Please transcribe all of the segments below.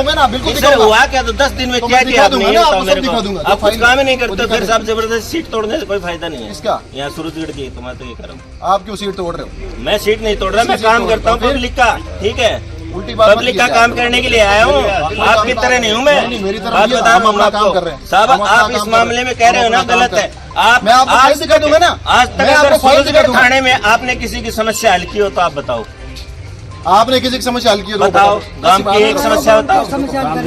दिखाऊंगा ना, बिल्कुल दिखाऊंगा। हुआ क्या तो 10 दिन में तो क्या मैं किया दिखा दूंगा ना, आपको सब दिखा दूंगा। आप कुछ काम ही नहीं करते, फिर साहब जबरदस्त सीट तोड़ने से कोई फायदा नहीं है। इसका यहाँ सूरजगढ़ की तो मैं तो ये कर रहा हूँ। आप क्यों सीट तोड़ रहे हो? मैं सीट नहीं तोड़ रहा, मैं काम करता हूँ पब्लिक का, ठीक है, उल्टी बात पब्लिक का काम करने के लिए आया हूँ। आपकी तरह नहीं हूँ मैं। मेरी तरह बात नहीं है, बता हम अपना रहा काम हूँ कर रहे हैं। आपको साहब, हम अपना आप इस काम मामले में कह रहे हो ना गलत है। आप मैं आपको फाइल दिखा दूंगा ना, आज तक मैं अगर आपको फाइल दिखा सूरजगढ़ दूंगा। थाने में आपने किसी की समस्या हल की हो तो आप बताओ। आपने किसी की समस्या हल की हो तो बताओ, गांव की एक समस्या बताओ।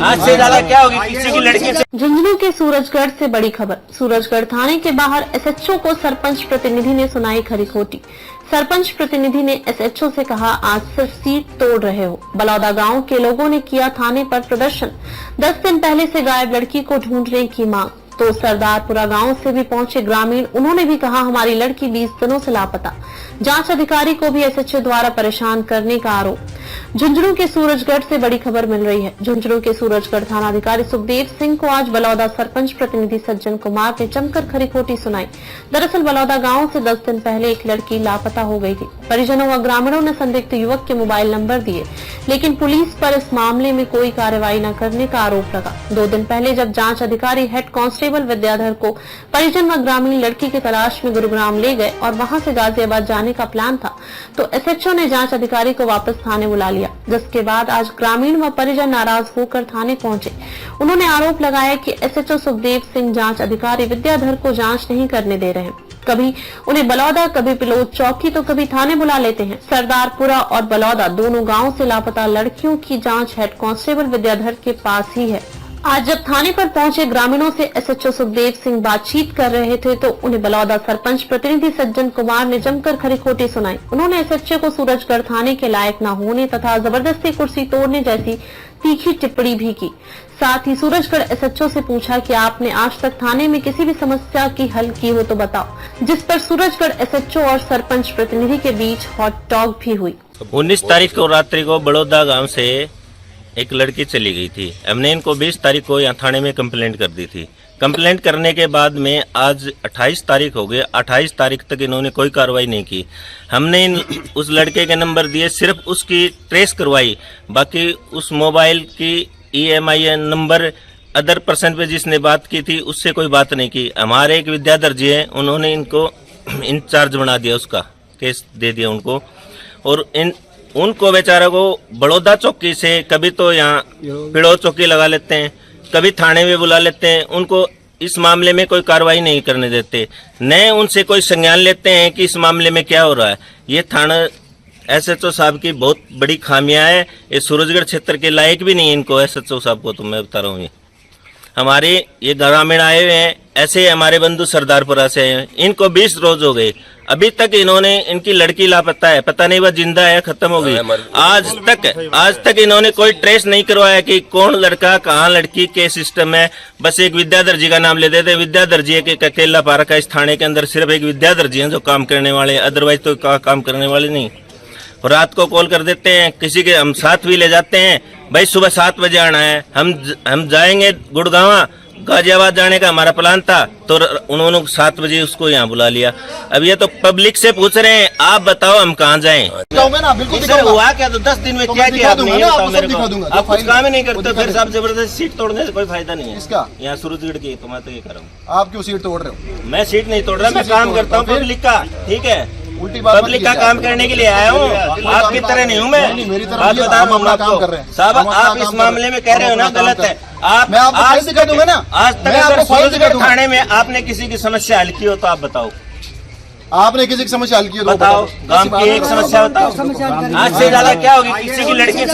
आज से ज्यादा क्या होगी किसी की लड़की से। झुंझुनू के सूरजगढ़ से बड़ी खबर। सूरजगढ़ थाने के बाहर एसएचओ को सरपंच प्रतिनिधि ने सुनाई खरी खोटी। सरपंच प्रतिनिधि ने एसएचओ से कहा, आज सिर्फ सीट तोड़ रहे हो। बलौदा गांव के लोगों ने किया थाने पर प्रदर्शन। 10 दिन पहले से गायब लड़की को ढूंढने की मांग। तो सरदारपुरा गांव से भी पहुंचे ग्रामीण, उन्होंने भी कहा, हमारी लड़की 20 दिनों से लापता। जांच अधिकारी को भी एसएचओ द्वारा परेशान करने का आरोप। झुंझुनू के सूरजगढ़ से बड़ी खबर मिल रही है। झुंझुनू के सूरजगढ़ थाना अधिकारी सुखदेव सिंह को आज बलौदा सरपंच प्रतिनिधि सज्जन कुमार ने जमकर खरी खोटी सुनाई। दरअसल बलौदा गांव से 10 दिन पहले एक लड़की लापता हो गई थी। परिजनों व ग्रामीणों ने संदिग्ध युवक के मोबाइल नंबर दिए, लेकिन पुलिस पर इस मामले में कोई कार्रवाई न करने का आरोप लगा। 2 दिन पहले जब जांच अधिकारी हेड कांस्टेबल विद्याधर को परिजन व ग्रामीण लड़की की तलाश में गुरुग्राम ले गए और वहां से गाजियाबाद जाने का प्लान था, तो एसएचओ ने जांच अधिकारी को वापस थाने बुला लिया, जिसके बाद आज ग्रामीण व परिजन नाराज होकर थाने पहुंचे। उन्होंने आरोप लगाया कि एसएचओ सुखदेव सिंह जांच अधिकारी विद्याधर को जांच नहीं करने दे रहे हैं। कभी उन्हें बलौदा, कभी पिलोद चौकी तो कभी थाने बुला लेते हैं। सरदारपुरा और बलौदा दोनों गांव से लापता लड़कियों की जांच हेड कांस्टेबल विद्याधर के पास ही है। आज जब थाने पर पहुंचे ग्रामीणों से एसएचओ सुखदेव सिंह बातचीत कर रहे थे, तो उन्हें बलौदा सरपंच प्रतिनिधि सज्जन कुमार ने जमकर खरी खोटी सुनाई। उन्होंने एसएचओ को सूरजगढ़ थाने के लायक न होने तथा जबरदस्ती कुर्सी तोड़ने जैसी तीखी टिप्पणी भी की। साथ ही सूरजगढ़ एसएचओ से पूछा कि आपने आज तक थाने में किसी भी समस्या की हल की हो तो बताओ, जिस पर सूरजगढ़ एसएचओ और सरपंच प्रतिनिधि के बीच हॉट टॉक भी हुई। 19 तारीख को रात्रि को बड़ौदा गांव से एक लड़की चली गई थी। हमने इनको 20 तारीख को यहाँ थाने में कंप्लेंट कर दी थी। कंप्लेंट करने के बाद में आज 28 तारीख हो गई, 28 तारीख तक इन्होंने कोई कार्रवाई नहीं की। हमने उस लड़के के नंबर दिए, सिर्फ उसकी ट्रेस करवाई, बाकी उस मोबाइल की EMI नंबर अदर पर्सन पे जिसने बात की थी उससे कोई बात नहीं की। हमारे एक विद्याधर जी हैं, उन्होंने इनको इंचार्ज बना दिया, उसका केस दे दिया उनको। और उनको बेचारा को बड़ौदा चौकी से कभी तो यहाँ पिड़ो चौकी लगा लेते हैं, कभी थाने में बुला लेते हैं। उनको इस मामले में कोई कार्रवाई नहीं करने देते, न उनसे कोई संज्ञान लेते हैं कि इस मामले में क्या हो रहा है। ये थाना एसएचओ साहब की बहुत बड़ी खामियां है। ये सूरजगढ़ क्षेत्र के लायक भी नहीं है इनको, एसएचओ साहब को तो मैं बता रहा हूँ। ये हमारे ये ग्रामीण आए हुए हैं, ऐसे हमारे बंधु सरदारपुरा से हैं, इनको 20 रोज हो गए, अभी तक इन्होंने इनकी लड़की लापता है, पता नहीं वह जिंदा है खत्म हो गई। आज तक इन्होंने कोई ट्रेस नहीं करवाया कि कौन लड़का कहाँ लड़की के सिस्टम है। बस एक विद्याधर जी का नाम ले देते, विद्याधर जी एक अकेला पारा का इस थाने के अंदर सिर्फ एक विद्याधर जी हैं जो काम करने वाले, अदरवाइज तो काम करने वाले नहीं। रात को कॉल कर देते हैं, किसी के हम साथ भी ले जाते हैं, भाई सुबह 7 बजे आना है, हम जाएंगे गुड़गांव, गाजियाबाद जाने का हमारा प्लान था, तो उन्होंने 7 बजे उसको यहाँ बुला लिया। अब ये तो पब्लिक से पूछ रहे हैं, आप बताओ हम कहाँ जाएं? ना, बिल्कुल हुआ क्या तो 10 दिन में क्या किया आपने? आप कुछ काम ही नहीं करते, फिर साहब जबरदस्त सीट तोड़ने से कोई फायदा नहीं है। इसका यहाँ सूरजगढ़ की तो मैं तो ये कर रहा हूँ। आप क्यों सीट तोड़ रहे हो? मैं सीट नहीं तोड़ रहा, मैं काम करता हूँ पब्लिक का, ठीक है, उल्टी बात पब्लिक का काम करने के लिए आया हूँ। आपकी तरह नहीं हूँ मैं। मेरी तरह बात बता रहा हूँ आपको साहब, आप इस मामले में कह रहे हो ना गलत है। मैं आपको फाइल दिखा दूंगा ना, आज तक अगर सूरजगढ़ थाने में आपने किसी की समस्या हल की हो तो आप बताओ। आपने किसी की समस्या हल की हो तो बताओ, गांव की एक समस्या बताओ। आज से ज्यादा क्या होगी किसी की लड़की से